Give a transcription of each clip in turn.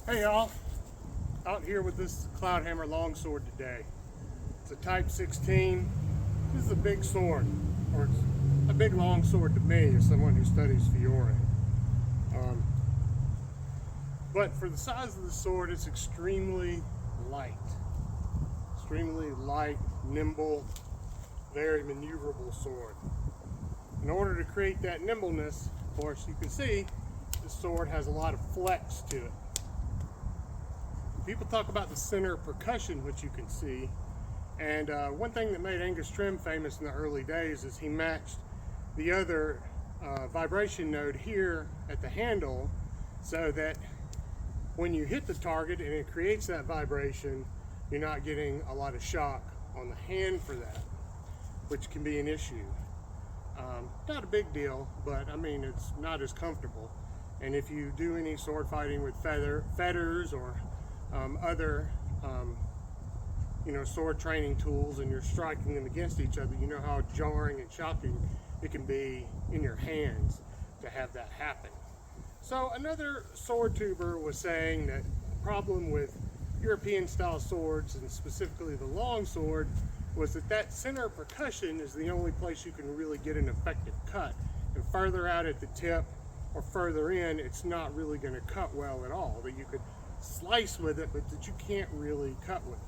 Hey y'all, out here with this Cloudhammer Longsword today. It's a Type 16. This is a big sword, or it's a big longsword to me as someone who studies fioring. But for the size of the sword, it's extremely light. Extremely light, nimble, very maneuverable sword. In order to create that nimbleness, of course, you can see this sword has a lot of flex to it. People talk about the center percussion, which you can see, and one thing that made Angus Trim famous in the early days is he matched the other vibration node here at the handle so that when you hit the target and it creates that vibration, you're not getting a lot of shock on the hand for that, which can be an issue. Not a big deal, but I mean, it's not as comfortable. And if you do any sword fighting with feathers or other sword training tools, and you're striking them against each other, you know how jarring and shocking it can be in your hands to have that happen. So another sword tuber was saying that the problem with European style swords, and specifically the longsword, was that center percussion is the only place you can really get an effective cut, and further out at the tip or further in, it's not really going to cut well at all. That you could slice with it, but that you can't really cut with it.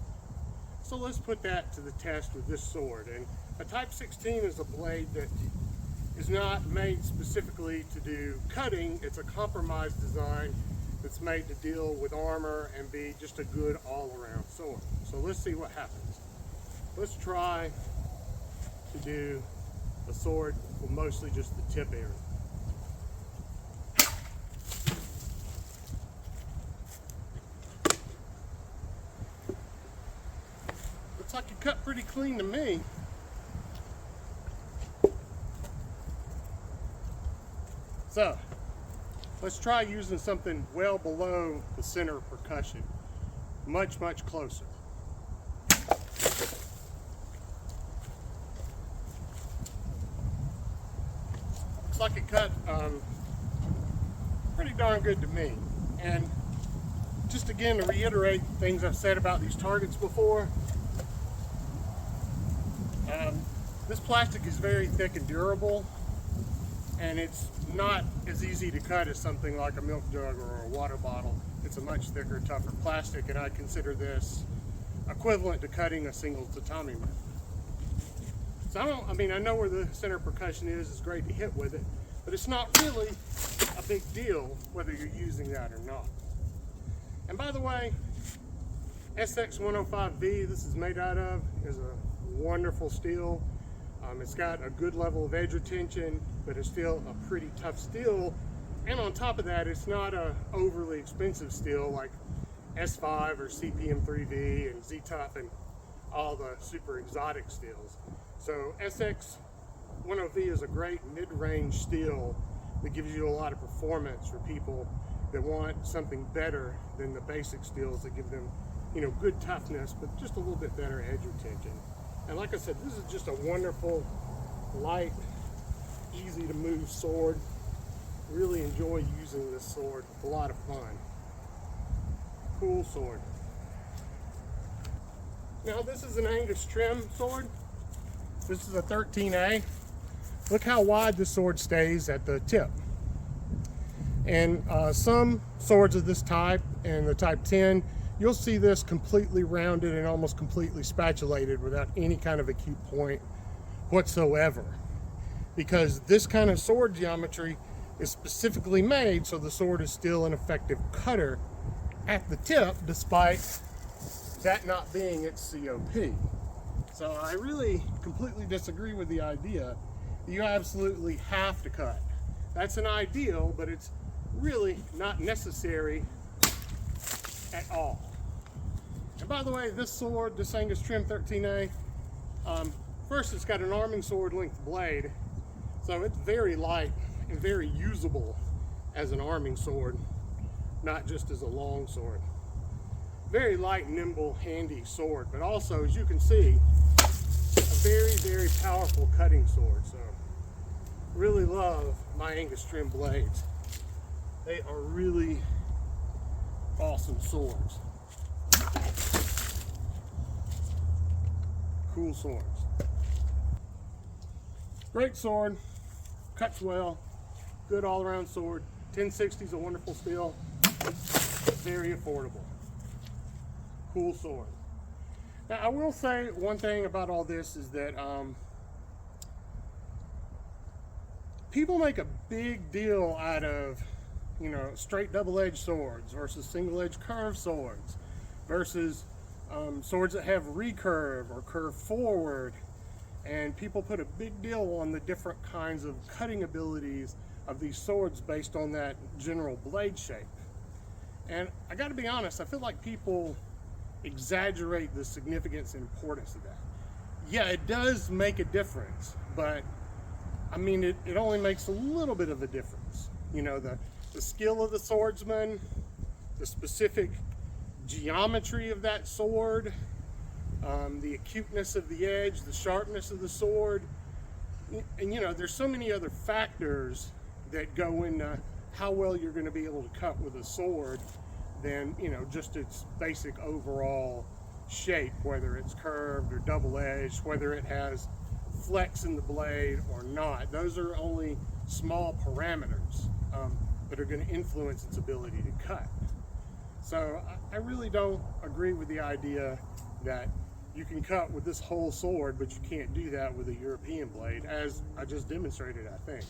So let's put that to the test with this sword. And a Type 16 is a blade that is not made specifically to do cutting. It's a compromise design that's made to deal with armor and be just a good all-around sword. So let's see what happens. Let's try to do a sword with mostly just the tip area. Looks like you cut pretty clean to me. So, let's try using something well below the center of percussion. Much, much closer. Looks like it cut pretty darn good to me. And just again to reiterate things I've said about these targets before, this plastic is very thick and durable, and it's not as easy to cut as something like a milk jug or a water bottle. It's a much thicker, tougher plastic, and I consider this equivalent to cutting a single tatami mat. So I know where the center percussion is. It's great to hit with it, but it's not really a big deal whether you're using that or not. And by the way, SX105V this is made out of is a wonderful steel. It's got a good level of edge retention, but it's still a pretty tough steel. And on top of that, it's not a overly expensive steel like S5 or CPM3V and Z-Tough and all the super exotic steels. So SX105V is a great mid-range steel that gives you a lot of performance for people that want something better than the basic steels that give them, good toughness, but just a little bit better edge retention. And like I said, this is just a wonderful, light, easy to move sword. Really enjoy using this sword. It's a lot of fun. Cool sword. Now this is an Angus Trim sword. This is a 13A. Look how wide the sword stays at the tip. And some swords of this type, and the Type 10, you'll see this completely rounded and almost completely spatulated without any kind of acute point whatsoever. Because this kind of sword geometry is specifically made so the sword is still an effective cutter at the tip, despite that not being its COP. So I really completely disagree with the idea that you absolutely have to cut. That's an ideal, but it's really not necessary at all. And by the way, this sword, this Angus Trim 13A, first it's got an arming sword length blade, so it's very light and very usable as an arming sword, not just as a long sword. Very light, nimble, handy sword, but also, as you can see, a very, very powerful cutting sword. So really love my Angus Trim blades. They are really awesome swords. Cool swords. Great sword, cuts well, good all-around sword. 1060 is a wonderful steel, very affordable. Cool sword. Now I will say one thing about all this is that people make a big deal out of, you know, straight double-edged swords versus single-edged curved swords versus swords that have recurve or curve forward, and people put a big deal on the different kinds of cutting abilities of these swords based on that general blade shape. And I got to be honest, I feel like people exaggerate the significance and importance of that. Yeah, it does make a difference, but I mean, it only makes a little bit of a difference. You know, the skill of the swordsman, the specific geometry of that sword, the acuteness of the edge, the sharpness of the sword, and you know, there's so many other factors that go into how well you're going to be able to cut with a sword than, you know, just its basic overall shape, whether it's curved or double-edged, whether it has flex in the blade or not. Those are only small parameters that are going to influence its ability to cut. So I really don't agree with the idea that you can cut with this whole sword, but you can't do that with a European blade, as I just demonstrated, I think.